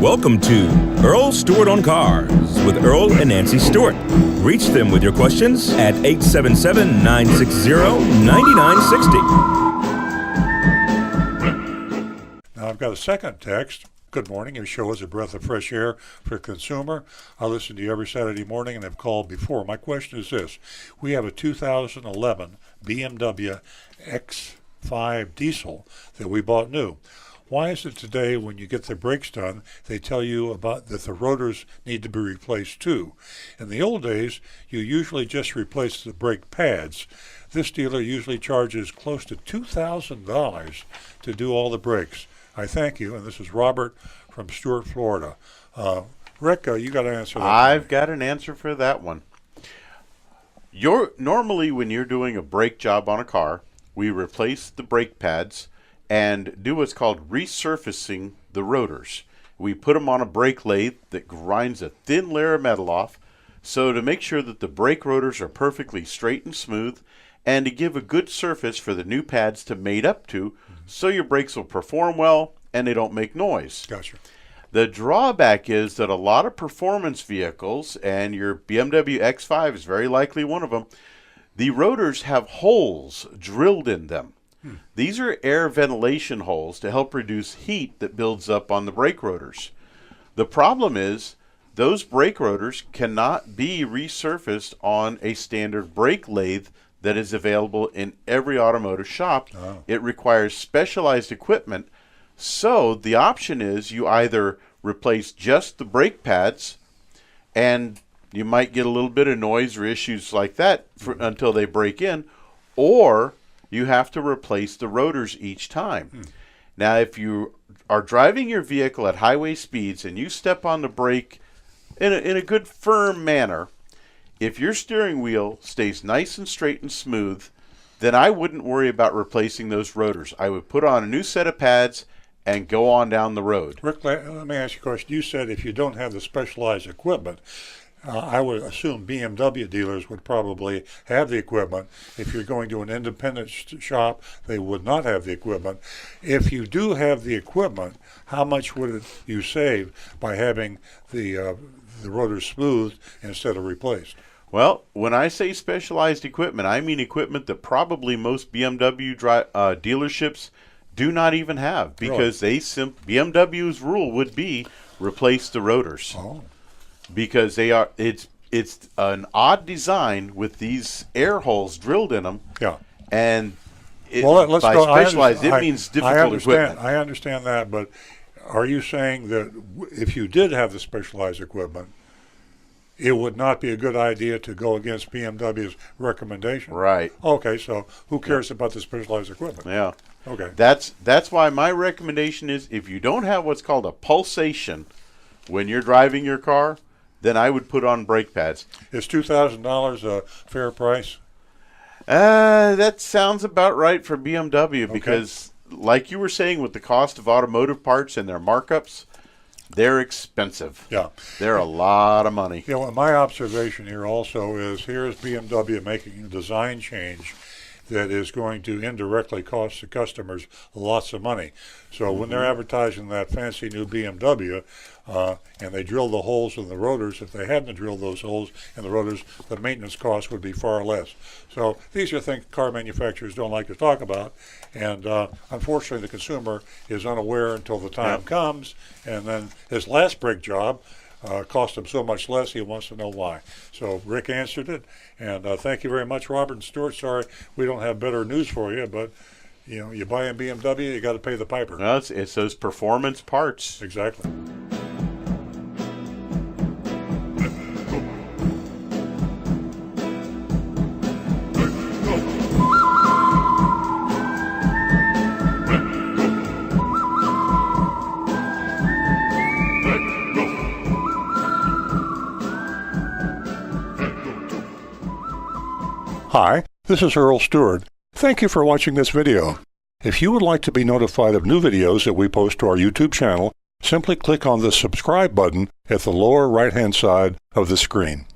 Welcome to Earl Stewart on Cars with Earl and Nancy Stewart. Reach them with your questions at 877-960-9960. Now I've got a second text. Good morning. Your show is a breath of fresh air for the consumer. I listen to you every Saturday morning and have called before. My question is this. We have a 2011 BMW X5 diesel that we bought new. Why is it today when you get the brakes done, they tell you about that the rotors need to be replaced too? In the old days, you usually just replace the brake pads. This dealer usually charges close to $2,000 to do all the brakes. I thank you, and this is Robert from Stuart, Florida. Rick, you got to answer that. I've got an answer for that one. Normally when you're doing a brake job on a car, we replace the brake pads and do what's called resurfacing the rotors. We put them on a brake lathe that grinds a thin layer of metal off, so to make sure that the brake rotors are perfectly straight and smooth, and to give a good surface for the new pads to mate up to, so your brakes will perform well and they don't make noise. Gotcha. The drawback is that a lot of performance vehicles, and your BMW X5 is very likely one of them, the rotors have holes drilled in them. These are air ventilation holes to help reduce heat that builds up on the brake rotors. The problem is those brake rotors cannot be resurfaced on a standard brake lathe that is available in every automotive shop. It requires specialized equipment. So the option is you either replace just the brake pads, and you might get a little bit of noise or issues like that until they break in, or you have to replace the rotors each time. Now, if you are driving your vehicle at highway speeds and you step on the brake in a good firm manner, if your steering wheel stays nice and straight and smooth, then I wouldn't worry about replacing those rotors. I would put on a new set of pads and go on down the road. Rick, let me ask you a question. You said if you don't have the specialized equipment, I would assume BMW dealers would probably have the equipment. If you're going to an independent shop, they would not have the equipment. If you do have the equipment, how much would you save by having the rotors smoothed instead of replaced? Well, when I say specialized equipment, I mean equipment that probably most BMW dealerships do not even have, because BMW's rule would be replace the rotors. Because they are, it's an odd design with these air holes drilled in them. Yeah. And by specialized, it means difficult equipment. I understand that, but are you saying that if you did have the specialized equipment, it would not be a good idea to go against BMW's recommendation? Right. Okay, so who cares about the specialized equipment? Yeah. Okay. That's why my recommendation is, if you don't have what's called a pulsation when you're driving your car, then I would put on brake pads. Is $2,000 a fair price? That sounds about right for BMW, because like you were saying, with the cost of automotive parts and their markups, they're expensive. Yeah. They're a lot of money. You know, my observation here also is, here's BMW making a design change that is going to indirectly cost the customers lots of money. So when they're advertising that fancy new BMW, and they drill the holes in the rotors, if they hadn't drilled those holes in the rotors, the maintenance cost would be far less. So these are things car manufacturers don't like to talk about, and unfortunately the consumer is unaware until the time comes, and then his last brake job cost him so much less, he wants to know why. So Rick answered it, and thank you very much, Robert and Stuart. Sorry we don't have better news for you, but you know, you buy a BMW, you got to pay the piper. No, it's those performance parts. Exactly. Hi, this is Earl Stewart. Thank you for watching this video. If you would like to be notified of new videos that we post to our YouTube channel, simply click on the subscribe button at the lower right-hand side of the screen.